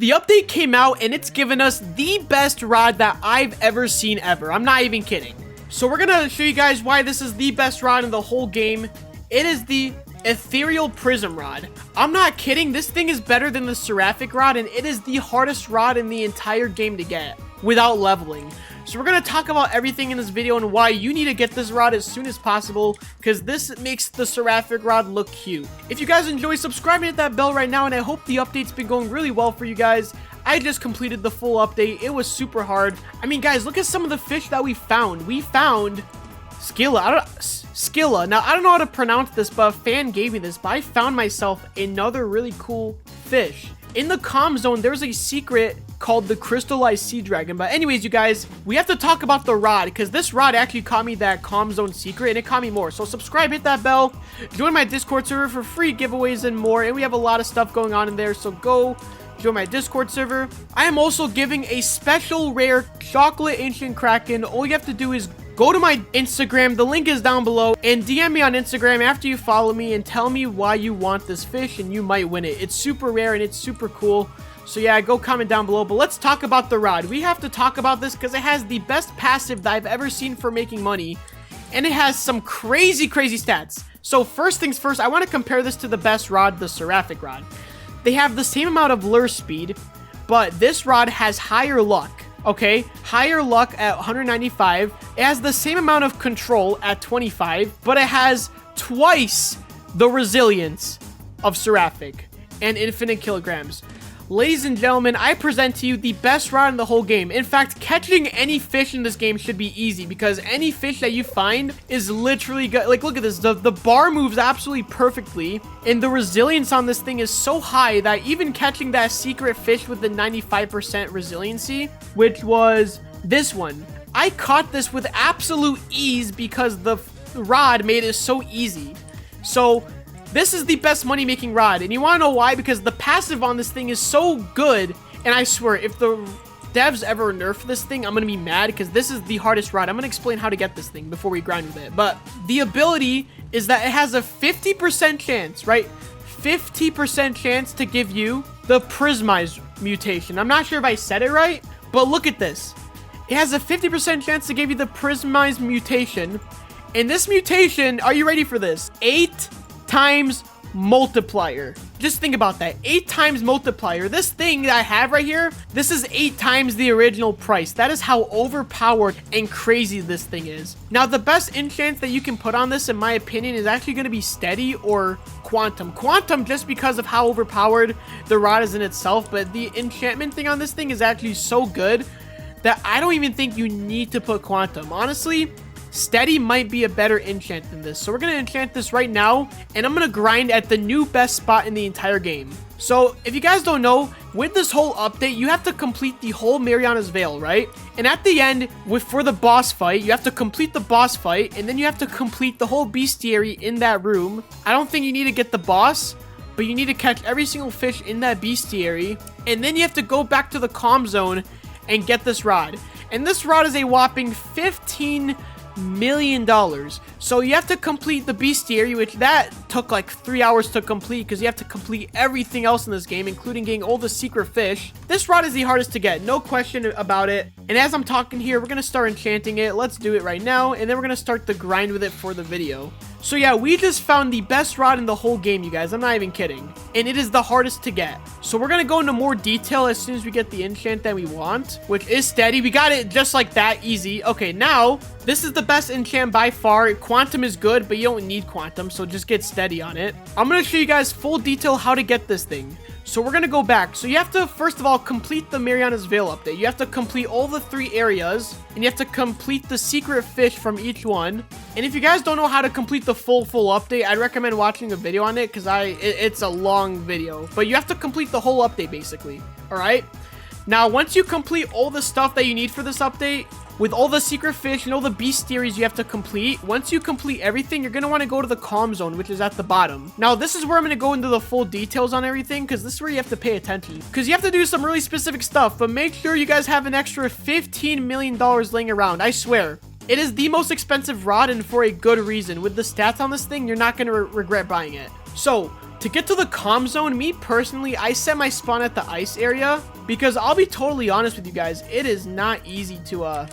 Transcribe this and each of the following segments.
The update came out and it's given us the best rod that I've ever seen ever. I'm not even kidding. So we're gonna show you guys why this is the best rod in the whole game. It is the Ethereal Prism Rod. I'm not kidding. This thing is better than the Seraphic Rod, and it is the hardest rod in the entire game to get without leveling. So we're going to talk about everything in this video and why you need to get this rod as soon as possible, because this makes the Seraphic Rod look cute. If you guys enjoy, subscribe and hit that bell right now, and I hope the update's been going really well for you guys. I just completed the full update. It was super hard. I mean, guys, look at some of the fish that we found. We found Skilla. Now, I don't know how to pronounce this, but a fan gave me this, but I found myself another really cool fish. In the calm zone, there's a secret called the crystallized sea dragon. But anyways, you guys, we have to talk about the rod, because this rod actually caught me that calm zone secret, and it caught me more. So subscribe, hit that bell, join my Discord server for free giveaways and more, and we have a lot of stuff going on in there, so go join my Discord server. I am also giving a special rare chocolate ancient kraken. All you have to do is go to my Instagram, the link is down below, and DM me on Instagram after you follow me and tell me why you want this fish, and you might win it. It's super rare and it's super cool. So yeah, go comment down below. But let's talk about the rod. We have to talk about this because it has the best passive that I've ever seen for making money, and it has some crazy stats. So first things first, I want to compare this to the best rod, the Seraphic Rod. They have the same amount of lure speed, but this rod has higher luck. Okay, higher luck at 195. It has the same amount of control at 25, but it has twice the resilience of Seraphic and infinite kilograms. Ladies and gentlemen, I present to you the best rod in the whole game. In fact, catching any fish in this game should be easy, because any fish that you find is literally good. Like, look at this. The bar moves absolutely perfectly, and the resilience on this thing is so high that even catching that secret fish with the 95% resiliency, which was this one, I caught this with absolute ease because the rod made it so easy. So this is the best money-making rod, and you want to know why? Because the passive on this thing is so good, and I swear, if the devs ever nerf this thing, I'm going to be mad, because this is the hardest rod. I'm going to explain how to get this thing before we grind with it. But the ability is that it has a 50% chance, right? 50% chance to give you the Prismize mutation. I'm not sure if I said it right, but look at this. It has a 50% chance to give you the Prismize mutation, and this mutation, are you ready for this? 8 times multiplier. Just think about that. 8 times multiplier. This thing that I have right here, this is 8 times the original price. That is how overpowered and crazy this thing is. Now, the best enchant that you can put on this, in my opinion, is actually going to be steady or quantum. Quantum just because of how overpowered the rod is in itself, but the enchantment thing on this thing is actually so good that I don't even think you need to put quantum. Honestly, steady might be a better enchant than this. So we're going to enchant this right now, and I'm going to grind at the new best spot in the entire game. So if you guys don't know, with this whole update, you have to complete the whole Mariana's Veil, right? And at the end, for the boss fight, you have to complete the boss fight, and then you have to complete the whole bestiary in that room. I don't think you need to get the boss, but you need to catch every single fish in that bestiary, and then you have to go back to the calm zone and get this rod. And this rod is a whopping $15 million. So you have to complete the bestiary, which that took like 3 hours to complete, because you have to complete everything else in this game, including getting all the secret fish. This rod is the hardest to get, no question about it. And as I'm talking here, we're gonna start enchanting it. Let's do it right now, and then we're gonna start the grind with it for the video. So yeah, we just found the best rod in the whole game, you guys. I'm not even kidding. And it is the hardest to get. So we're going to go into more detail as soon as we get the enchant that we want, which is steady. We got it just like that, easy. Okay, now, this is the best enchant by far. Quantum is good, but you don't need quantum, so just get steady on it. I'm going to show you guys full detail how to get this thing. So we're going to go back. So you have to, first of all, complete the Mariana's Veil update. You have to complete all the 3 areas, and you have to complete the secret fish from each one. And if you guys don't know how to complete the full update, I'd recommend watching a video on it, because it's a long video. But you have to complete the whole update, basically. All right? Now, once you complete all the stuff that you need for this update, with all the secret fish and all the bestiaries you have to complete, once you complete everything, you're going to want to go to the calm zone, which is at the bottom. Now, this is where I'm going to go into the full details on everything, because this is where you have to pay attention. Because you have to do some really specific stuff, but make sure you guys have an extra $15 million laying around. I swear. It is the most expensive rod, and for a good reason. With the stats on this thing, you're not going to regret buying it. So, To get to the calm zone, me personally, I set my spawn at the ice area because I'll be totally honest with you guys, it is not easy to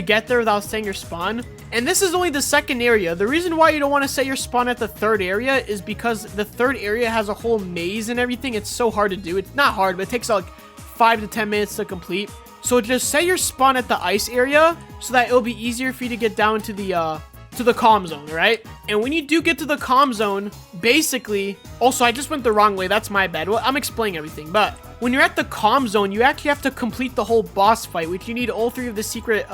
get there without setting your spawn. And this is only the second area. The reason why you don't want to set your spawn at the third area is because the third area has a whole maze and everything. It's so hard to do. It's not hard, but it takes like 5 to 10 minutes to complete. So just set your spawn at the ice area so that it'll be easier for you to get down to the calm zone, right? And when you do get to the calm zone, basically, also I just went the wrong way, that's my bad. Well, I'm explaining everything, but when you're at the calm zone, you actually have to complete the whole boss fight, which you need all 3 of the secret,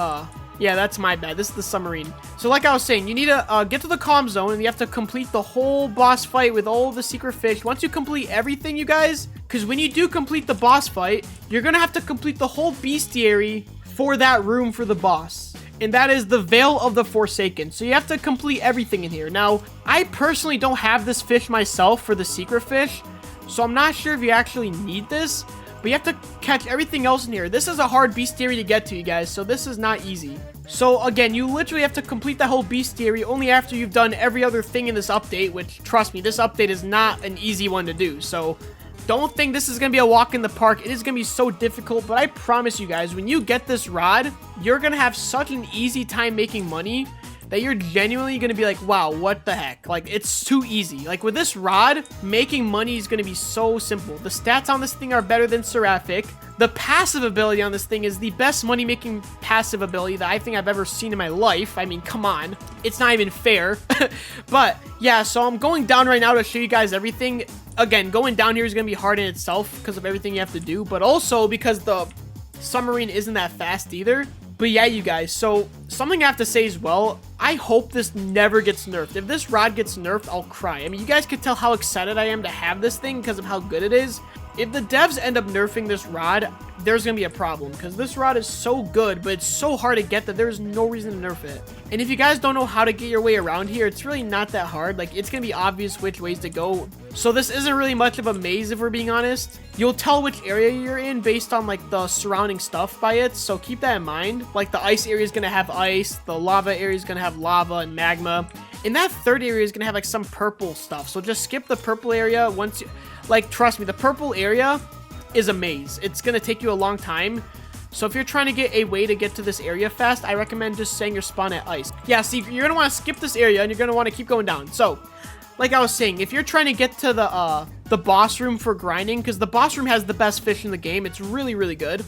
yeah, that's my bad. This is the submarine. So like I was saying, you need to get to the calm zone and you have to complete the whole boss fight with all the secret fish. Once you complete everything, you guys, because when you do complete the boss fight, you're going to have to complete the whole bestiary for that room for the boss. And that is the Veil of the Forsaken. So you have to complete everything in here. Now, I personally don't have this fish myself for the secret fish, so I'm not sure if you actually need this, but you have to catch everything else in here. This is a hard bestiary to get to, you guys, so this is not easy. So again, you literally have to complete that whole bestiary only after you've done every other thing in this update, which, trust me, this update is not an easy one to do. So don't think this is going to be a walk in the park. It is going to be so difficult, but I promise you guys, when you get this rod, you're going to have such an easy time making money that you're genuinely going to be like, wow, what the heck? Like, it's too easy. Like, with this rod, making money is going to be so simple. The stats on this thing are better than Seraphic. The passive ability on this thing is the best money-making passive ability that I think I've ever seen in my life. I mean, come on. It's not even fair. But, yeah, so I'm going down right now to show you guys everything. Again, going down here is going to be hard in itself because of everything you have to do, but also because the submarine isn't that fast either. But yeah, you guys, so something I have to say as well, I hope this never gets nerfed. If this rod gets nerfed, I'll cry. I mean, you guys can tell how excited I am to have this thing because of how good it is. If the devs end up nerfing this rod, there's going to be a problem because this rod is so good, but it's so hard to get that there's no reason to nerf it. And if you guys don't know how to get your way around here, it's really not that hard. Like, it's going to be obvious which ways to go. So this isn't really much of a maze, if we're being honest. You'll tell which area you're in based on, like, the surrounding stuff by it. So keep that in mind. Like, the ice area is going to have ice. The lava area is going to have lava and magma. And that third area is going to have, like, some purple stuff. So just skip the purple area once you... Like, trust me, the purple area is a maze. It's going to take you a long time. So if you're trying to get a way to get to this area fast, I recommend just setting your spawn at ice. Yeah, see, you're going to want to skip this area and you're going to want to keep going down. So, like I was saying, if you're trying to get to the boss room for grinding, because the boss room has the best fish in the game, it's really, really good.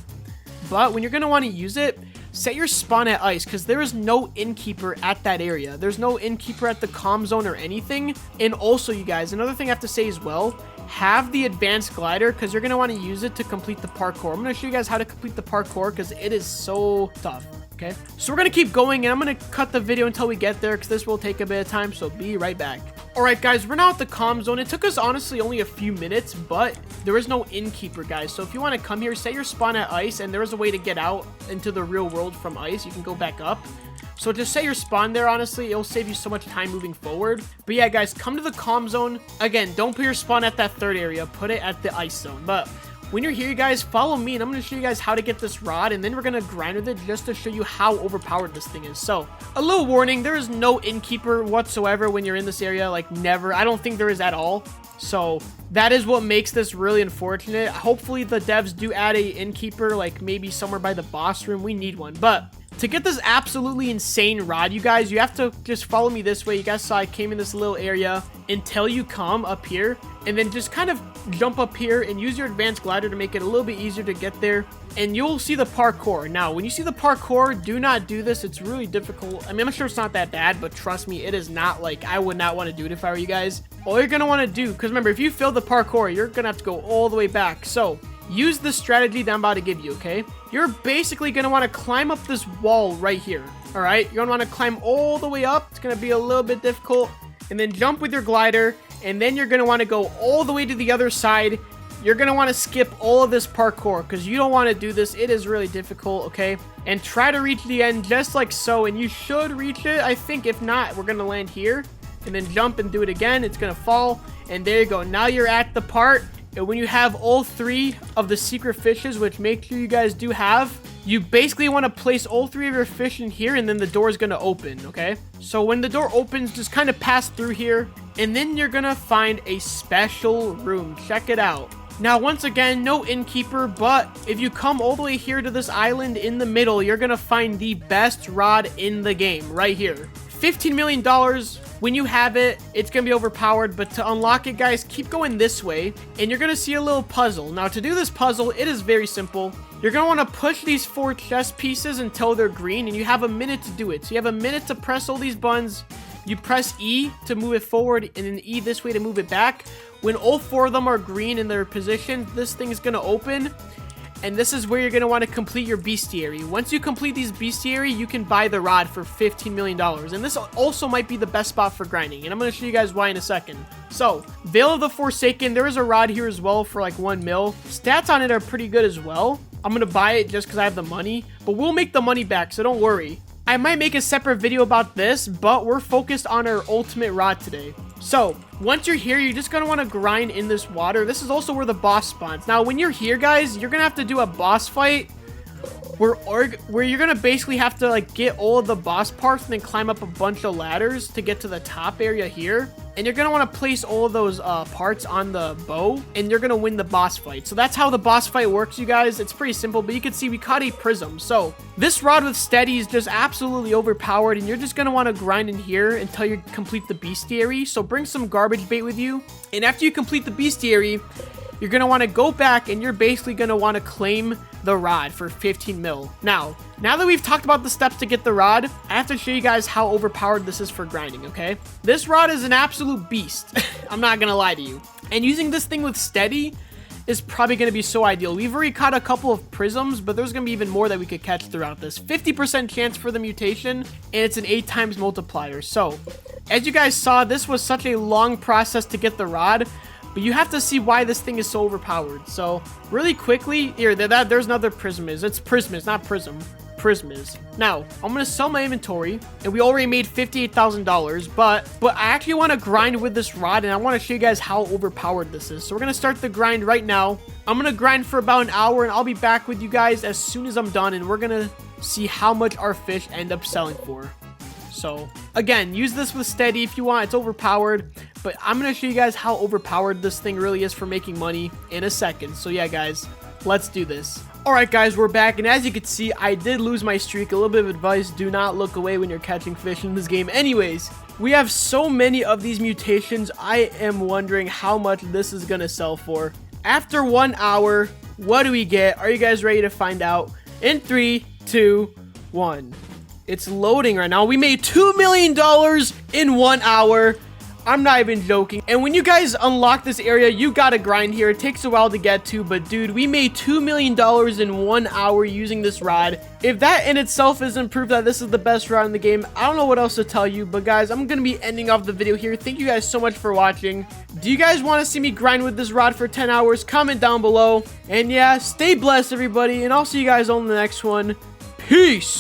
But when you're going to want to use it, set your spawn at ice because there is no innkeeper at that area. There's no innkeeper at the calm zone or anything. And also, you guys, another thing I have to say as well, have the advanced glider because you're going to want to use it to complete the parkour. I'm going to show you guys how to complete the parkour because it is so tough. Okay, so we're going to keep going and I'm going to cut the video until we get there because this will take a bit of time, so be right back. Alright guys, we're now at the calm zone. It took us honestly only a few minutes, but there is no innkeeper, guys. So if you want to come here, set your spawn at ice, and there is a way to get out into the real world from ice. You can go back up. So just set your spawn there, honestly. It'll save you so much time moving forward. But yeah, guys, come to the calm zone. Again, don't put your spawn at that third area. Put it at the ice zone. But when you're here, you guys, follow me, and I'm going to show you guys how to get this rod, and then we're going to grind with it just to show you how overpowered this thing is. So, a little warning, there is no innkeeper whatsoever when you're in this area, like, never. I don't think there is at all. So, that is what makes this really unfortunate. Hopefully, the devs do add a innkeeper, like, maybe somewhere by the boss room. We need one, but to get this absolutely insane rod, you guys, you have to just follow me this way. You guys saw I came in this little area until you come up here, and then just kind of jump up here and use your advanced glider to make it a little bit easier to get there, and you'll see the parkour. Now, when you see the parkour, do not do this. It's really difficult. I mean, I'm sure it's not that bad, but trust me, it is not. Like, I would not want to do it if I were you guys. All you're going to want to do, because remember, if you fail the parkour, you're going to have to go all the way back. So, use the strategy that I'm about to give you, okay? You're basically going to want to climb up this wall right here, all right? You're going to want to climb all the way up. It's going to be a little bit difficult. And then jump with your glider, and then you're going to want to go all the way to the other side. You're going to want to skip all of this parkour because you don't want to do this. It is really difficult, okay? And try to reach the end just like so, and you should reach it, I think. If not, we're going to land here, and then jump and do it again. It's going to fall, and there you go. Now you're at the part. And when you have all 3 of the secret fishes, which make sure you guys do have, you basically want to place all 3 of your fish in here, and then the door is going to open, okay? So when the door opens, just kind of pass through here, And then you're gonna find a special room. Check it out. Now, once again, no innkeeper, but if you come all the way here to this island in the middle, you're gonna find the best rod in the game right here. $15 million. When you have it, it's gonna be overpowered, but to unlock it, guys, keep going this way, and you're gonna see a little puzzle. Now, to do this puzzle, it is very simple. You're gonna wanna push these 4 chest pieces until they're green, and you have a minute to do it. So you have a minute to press all these buttons. You press E to move it forward, and then E this way to move it back. When all 4 of them are green in their position, this thing is gonna open. And this is where you're going to want to complete your bestiary. Once you complete these bestiary, you can buy the rod for $15 million. And this also might be the best spot for grinding. And I'm going to show you guys why in a second. So, Veil of the Forsaken, there is a rod here as well for like 1 mil. Stats on it are pretty good as well. I'm going to buy it just because I have the money. But we'll make the money back, so don't worry. I might make a separate video about this, but we're focused on our ultimate rod today. So, once you're here, you're just going to want to grind in this water. This is also where the boss spawns. Now, when you're here, guys, you're going to have to do a boss fight where you're going to basically have to, like, get all of the boss parts and then climb up a bunch of ladders to get to the top area here. And you're going to want to place all of those parts on the bow, and you're going to win the boss fight. So that's how the boss fight works, you guys. It's pretty simple, but you can see we caught a prism. So this rod with steady is just absolutely overpowered, and you're just going to want to grind in here until you complete the bestiary. So bring some garbage bait with you. And after you complete the bestiary, you're going to want to go back, and you're basically going to want to claim the rod for 15 mil. Now that we've talked about the steps to get the rod, I have to show you guys how overpowered this is for grinding, okay? This rod is an absolute beast. I'm not going to lie to you. And using this thing with steady is probably going to be so ideal. We've already caught a couple of prisms, but there's going to be even more that we could catch throughout this. 50% chance for the mutation, and it's an 8 times multiplier. So, as you guys saw, this was such a long process to get the rod, but you have to see why this thing is so overpowered. So, really quickly, here, there's another prism. It's prism, not prism. Prism is. Now, I'm going to sell my inventory, and we already made $58,000, but I actually want to grind with this rod, and I want to show you guys how overpowered this is. So we're going to start the grind right now. I'm going to grind for about an hour, and I'll be back with you guys as soon as I'm done, and we're going to see how much our fish end up selling for. So, again, use this with steady if you want. It's overpowered, but I'm going to show you guys how overpowered this thing really is for making money in a second. So, yeah, guys, let's do this. Alright, guys, we're back, and as you can see, I did lose my streak. A little bit of advice, do not look away when you're catching fish in this game. Anyways, we have so many of these mutations, I am wondering how much this is going to sell for. After 1 hour, what do we get? Are you guys ready to find out? In 3, 2, 1. It's loading right now. We made $2 million in 1 hour. I'm not even joking. And when you guys unlock this area, you gotta grind here. It takes a while to get to, but dude, we made $2 million in 1 hour using this rod. If that in itself isn't proof that this is the best rod in the game, I don't know what else to tell you. But guys, I'm gonna be ending off the video here. Thank you guys so much for watching. Do you guys want to see me grind with this rod for 10 hours? Comment down below. And yeah, stay blessed, everybody. And I'll see you guys on the next one. Peace.